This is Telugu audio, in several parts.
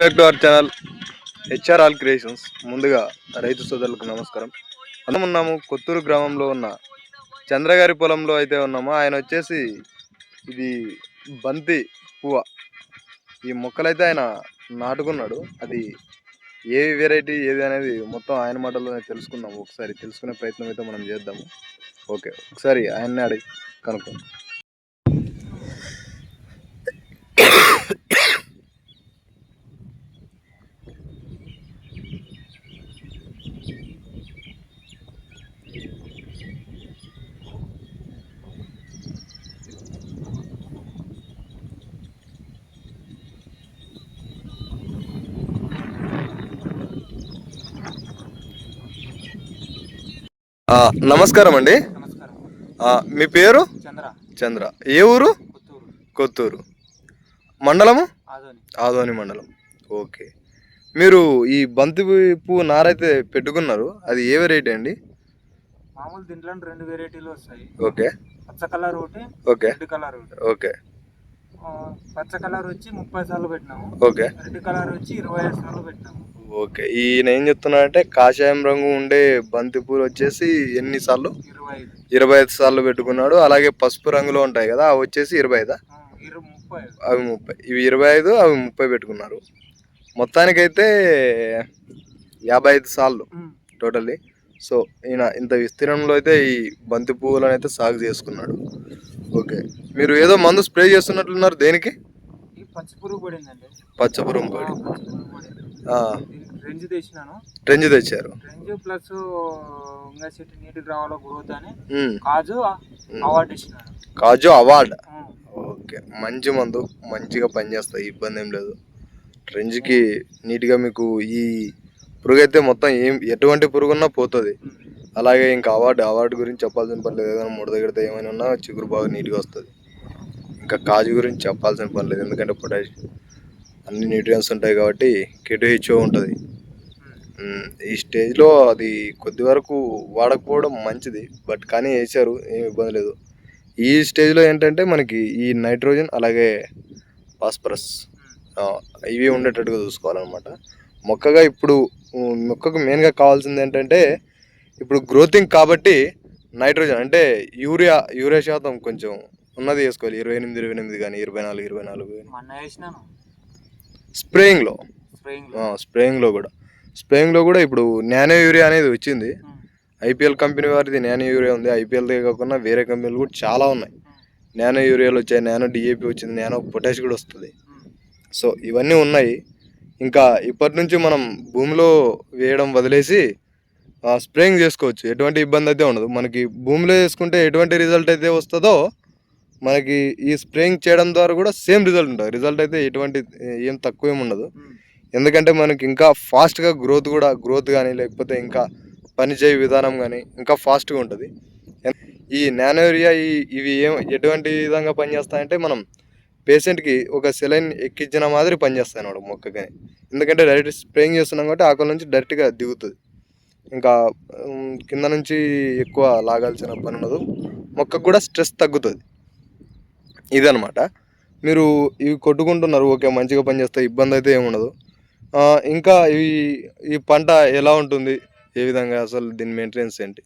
బ్యాక్ టు అవర్ ఛానల్ హెచ్ఆర్ఆల్ క్రియేషన్స్. ముందుగా రైతు సోదరులకు నమస్కారం. మనం ఉన్నాము కొత్తూరు గ్రామంలో ఉన్న చంద్రగారి పొలంలో అయితే ఉన్నాము. ఆయన వచ్చేసి ఇది బంతి పువ్వ, ఈ మొక్కలైతే ఆయన నాటుకున్నాడు. అది ఏ వెరైటీ ఏది అనేది మొత్తం ఆయన మాటల్లోనే తెలుసుకుందాము. ఒకసారి తెలుసుకునే ప్రయత్నం అయితే మనం చేద్దాము. ఓకే, ఒకసారి ఆయన్నే అడిగి కనుక్కుందాం. నమస్కారం అండి. మీ పేరు? చంద్ర. ఏ ఊరు? కొత్తూరు. మండలము? ఆదోని మండలం. ఓకే, మీరు ఈ బంతి పువ్వు నారైతే పెట్టుకున్నారు, అది ఏ వెరైటీ అండి? మామూలు దీంట్లో 2 వెరైటీలు వస్తాయి. ఓకే. పచ్చ కలర్ ఒకటి, ఓకే. రెడ్ కలర్ ఒకటి. ఓకే. పచ్చ కలర్ వచ్చి 30 సార్లు పెట్టినాము. ఓకే. రెడ్ కలర్ వచ్చి 25 సార్లు పెట్టినాము. ఓకే. ఈయన ఏం చెప్తున్నాడంటే కాషాయం రంగు ఉండే బంతి పూలు వచ్చేసి ఎన్ని సార్లు? 25 సార్లు పెట్టుకున్నాడు. అలాగే పసుపు రంగులో ఉంటాయి కదా, అవి వచ్చేసి 25, అవి 30. ఇవి 25, అవి 30 పెట్టుకున్నారు. మొత్తానికైతే 55 సార్లు టోటల్లీ. సో ఈయన ఇంత విస్తీర్ణంలో అయితే ఈ బంతి పువ్వులను అయితే సాగు చేసుకున్నాడు. ఓకే, మీరు ఏదో మందు స్ప్రే చేస్తున్నట్లున్నారు. దేనికి? పచ్చ పురుగు పడిందండి. పచ్చ పురుగు పడి ట్రెంజ్ తెచ్చారు. ట్రెంజ్ ప్లస్ ఇంకా చెట్టు నీటికి రావాలో గ్రోత్ అని కాజు అవార్డు ఇచ్చినాడు. కాజు అవార్డు. ఓకే, మంచి మందు, మంచిగా పనిచేస్తాయి, ఇబ్బంది ఏం లేదు. ట్రెంజ్కి నీట్గా మీకు ఈ పురుగు అయితే మొత్తం ఎటువంటి పురుగున్నా పోతుంది. అలాగే ఇంకా అవార్డు గురించి చెప్పాల్సిన పని లేదు. ఏదైనా ముడత గిడత ఏమైనా ఉన్నా చిగురు బాగా నీట్గా వస్తుంది. ఇంకా కాజు గురించి చెప్పాల్సిన పని లేదు, ఎందుకంటే పొటాష్ అన్ని న్యూట్రియన్స్ ఉంటాయి కాబట్టి KTHO ఉంటుంది. ఈ స్టేజ్లో అది కొద్ది వరకు వాడకపోవడం మంచిది, బట్ కానీ వేసారు, ఏమి ఇబ్బంది లేదు. ఈ స్టేజ్లో ఏంటంటే మనకి ఈ నైట్రోజన్ అలాగే ఫాస్ఫరస్ ఇవి ఉండేటట్టుగా చూసుకోవాలన్నమాట. మొక్కకు మెయిన్గా కావాల్సింది ఏంటంటే ఇప్పుడు గ్రోతింగ్ కాబట్టి నైట్రోజన్ అంటే యూరియా శాతం కొంచెం ఉన్నది వేసుకోవాలి. 28 కానీ 24 స్ప్రేయింగ్లో కూడా ఇప్పుడు నానో యూరియా అనేది వచ్చింది. IPL కంపెనీ వారిది నానో యూరియా ఉంది. IPLదే కాకుండా వేరే కంపెనీలు కూడా చాలా ఉన్నాయి. నానో యూరియాలు వచ్చాయి, నానో DAP వచ్చింది, నానో పొటాష్ కూడా వస్తుంది. సో ఇవన్నీ ఉన్నాయి. ఇంకా ఇప్పటి నుంచి మనం భూమిలో వేయడం వదిలేసి స్ప్రేయింగ్ చేసుకోవచ్చు, ఎటువంటి ఇబ్బంది అయితే ఉండదు. మనకి భూమిలో వేసుకుంటే ఎటువంటి రిజల్ట్ అయితే వస్తుందో మనకి ఈ స్ప్రేయింగ్ చేయడం ద్వారా కూడా సేమ్ రిజల్ట్ ఉంటుంది. రిజల్ట్ అయితే ఎటువంటి ఏం తక్కువ ఏమి ఉండదు. ఎందుకంటే మనకి ఇంకా ఫాస్ట్గా గ్రోత్ కానీ లేకపోతే ఇంకా పనిచేయ విధానం కానీ ఇంకా ఫాస్ట్గా ఉంటుంది. ఈ నానో యూరియా ఇవి ఎటువంటి విధంగా పనిచేస్తాయంటే మనం పేషెంట్కి ఒక సెలైన్ ఎక్కించిన మాదిరి పనిచేస్తాయి అన్నమాట మొక్కకి. ఎందుకంటే డైరెక్ట్ స్ప్రేయింగ్ చేస్తున్నాం కాబట్టి ఆకుల నుంచి డైరెక్ట్గా దిగుతుంది. ఇంకా కింద నుంచి ఎక్కువ లాగాల్సిన పని ఉండదు, మొక్కకు కూడా స్ట్రెస్ తగ్గుతుంది. ఇదనమాట. మీరు ఇవి కొట్టుకుంటున్నారు, ఓకే, మంచిగా పనిచేస్తాయి, ఇబ్బంది అయితే ఏముండదు. ఇంకా ఈ పంట ఎలా ఉంటుంది, ఏ విధంగా అసలు దీని మెయింటెనెన్స్ ఏంటి?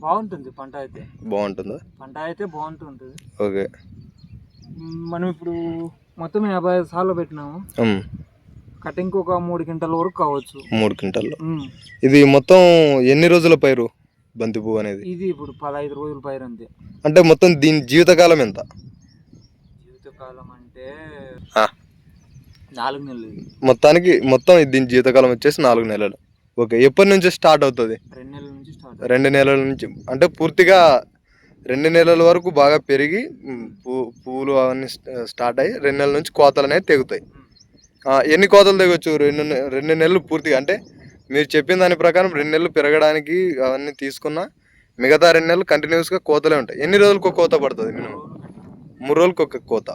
బాగుంటుంది పంట అయితే. బాగుంటుందా? పంట అయితే బాగుంటుంది. ఓకే. మనం ఇప్పుడు మొత్తం 55 సార్లు పెట్టినాము. కటింగ్ ఒక 3 క్వింటాల వరకు కావచ్చు. 3 క్వింటాలు. ఇది మొత్తం ఎన్ని రోజుల పైరు బంతి పువ్వు అనేది? ఇది ఇప్పుడు 15 రోజుల పైరు అంతే. అంటే మొత్తం దీని జీవితకాలం ఎంత? జీవితకాలం అంటే 4 నెలలు. మొత్తం దీని జీవితకాలం వచ్చేసి 4 నెలలు. ఓకే, ఎప్పటి నుంచి స్టార్ట్ అవుతుంది? 2 నెలల నుంచి. అంటే పూర్తిగా 2 నెలల వరకు బాగా పెరిగి పువ్వులు అవన్నీ స్టార్ట్ అయ్యి 2 నెలల నుంచి కోతలు అనేవి తెగుతాయి. ఎన్ని కోతలు తెగొచ్చు? 2 నెలలు పూర్తిగా. అంటే మీరు చెప్పిన దాని ప్రకారం 2 నెలలు పెరగడానికి అవన్నీ తీసుకున్నా మిగతా 2 నెలలు కంటిన్యూస్గా కోతలే ఉంటాయి. ఎన్ని రోజులకు ఒక కోత పడుతుంది? మినిమం 3 రోజులకు ఒక కోత.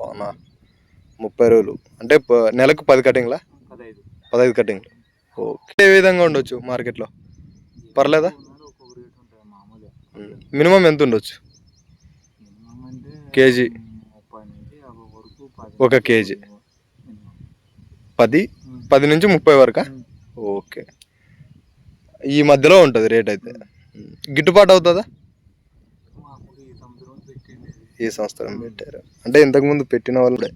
అవునా, 30 రోజులు అంటే నెలకు 10 కటింగ్లా? 15 కటింగ్లు. ఓకే. ఏ విధంగా ఉండొచ్చు మార్కెట్లో? పర్లేదా? మినిమం ఎంత ఉండొచ్చు? కేజీ? 1 కేజీ. 10 నుంచి 30 వరకా? ఓకే, ఈ మధ్యలో ఉంటుంది రేట్ అయితే. గిట్టుబాటు అవుతుందా? మాకు ఈ సంవత్సరం పెట్టింది ఈ సంవత్సరం పెట్టారు అంటే ఇంతకుముందు పెట్టిన వాళ్ళు కూడా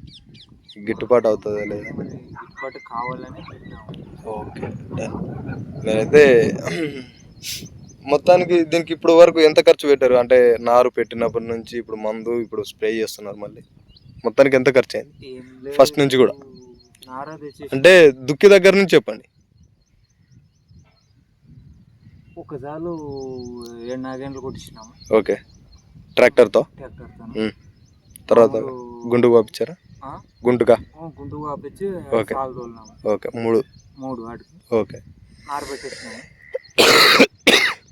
గిట్టుబాటు అవుతుందా లేదా? మరి గిట్టుబాటు కావాలని పెట్టినాము. Okay done. నేనైతే మొత్తానికి దీనికి ఇప్పుడు వరకు ఎంత ఖర్చు పెట్టారు? అంటే నారు పెట్టినప్పటి నుంచి ఇప్పుడు మందు, ఇప్పుడు స్ప్రే చేస్తున్నారు మళ్ళీ, మొత్తానికి ఎంత ఖర్చు అయింది ఏం లేదు, ఫస్ట్ నుంచి కూడా? నారా తెచ్చేసి అంటే దుక్కి దగ్గర నుంచి చెప్పండి. ఒకసారి 7 నాగేండ్లు కొట్టించినాము ఓకే, ట్రాక్టర్తో. ట్రాక్టర్తో. తర్వాత గుండుకు పంపించారా? గుంటుగా గుంటుకు పంపించి ఓకే. సాలు తోలినాము. ఓకే, 3 వాటికి ఓకే. నారు పెట్టేసినాము.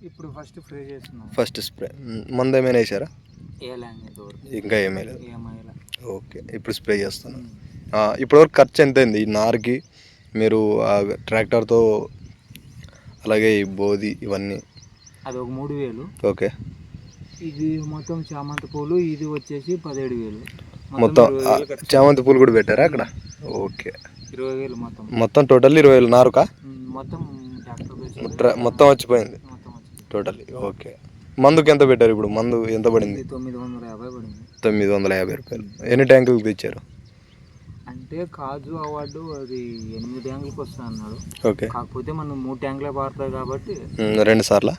ఇప్పుడు ఫస్ట్ స్ప్రే చేస్తున్నాము. ఫస్ట్ స్ప్రే మందు ఏమైనా వేసారా? ఏలాంటి ఇంకా ఏమీ లేదు. ఏమైనా ఓకే, ఇప్పుడు స్ప్రే చేస్తాను. ఇప్పటివరకు ఖర్చు ఎంత అయింది ఈ నారుకి? మీరు ట్రాక్టర్తో అలాగే ఈ బోది ఇవన్నీ? అది ఒక 3,000. ఓకే, ఇది మొత్తం చామంతి పూలు, ఇది వచ్చేసి 17,000. మొత్తం చామంతి పూలు కూడా పెట్టారా అక్కడ? ఓకే, 20,000 మొత్తం. మొత్తం టోటల్ 20,000 నారుకా? మొత్తం మొత్తం వచ్చిపోయింది టోటల్. ఓకే, మందుకి ఎంత పెట్టారు ఇప్పుడు? మందు ఎంత పడింది? 950 పడింది. 950 రూపాయలు. ఎన్ని ట్యాంకులకు తెచ్చారు? అంటే కాజు అవార్డు అది 8 ట్యాంకులకు వస్తా అన్నాడు. ఓకే, కాకపోతే మనం 3 ట్యాంకులే పారుతాయి కాబట్టి 2 సార్లు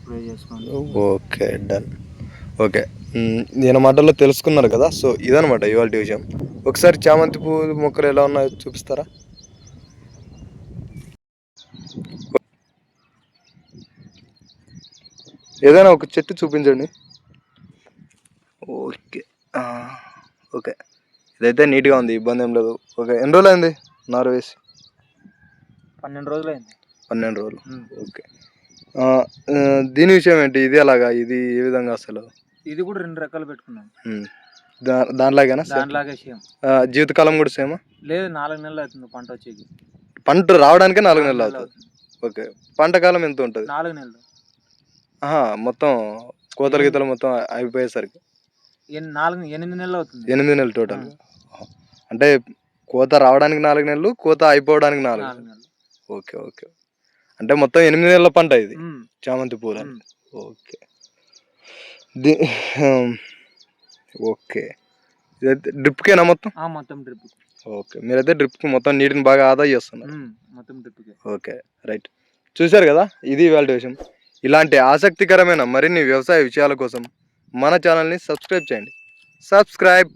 స్ప్రే చేసుకోండి. Okay done. ఓకే, నేను మాటల్లో తెలుసుకున్నారు కదా, సో ఇదనమాట ఇవాళ విషయం. ఒకసారి చామంతి పువ్వు మొక్కలు ఎలా ఉన్నాయో చూపిస్తారా? ఏదైనా ఒక చెట్టు చూపించండి. ఓకే ఓకే, ఇదైతే నీట్గా ఉంది, ఇబ్బంది ఏం లేదు. ఓకే, ఎన్ని రోజులు అయింది నారు వేసి? 12 రోజులు అయింది. 12 రోజులు. ఓకే, దీని విషయం ఏంటి? ఇది అలాగా, ఇది ఏ విధంగా అసలు? ఇది కూడా 2 రకాలు పెట్టుకున్నాం. దానిలాగేనా? దానిలాగే సేమ్. జీవితకాలం కూడా సేమా? లేదు, 4 నెలలు అవుతుంది పంట వచ్చేది. పంట రావడానికే 4 నెలలు అవుతుంది. ఓకే, పంట కాలం ఎంత ఉంటుంది? 4 నెలలు. మొత్తం కోతల గీతలు మొత్తం అయిపోయేసరికి 8 నెలలు అవుతుంది. 8 నెలలు టోటల్. అంటే కోత రావడానికి 4 నెలలు, కోత అయిపోవడానికి 4 నెలలు. ఓకే ఓకే, అంటే మొత్తం 8 నెలల పంట ఇది చామంతి పూలు. ఓకే ఓకే, ఇదైతే డ్రిప్కేనా మొత్తం? మొత్తం డ్రిప్. ఓకే, మీరైతే డ్రిప్కి మొత్తం నీటిని బాగా ఆదా చేస్తున్నారు. మొత్తం డ్రిప్కి. ఓకే రైట్, చూశారు కదా, ఇది ఇవాళ విషయం. ఇలాంటి ఆసక్తికరమైన మరిన్ని వ్యవసాయ విషయాల కోసం మన ఛానల్ని సబ్స్క్రైబ్ చేయండి. సబ్స్క్రైబ్.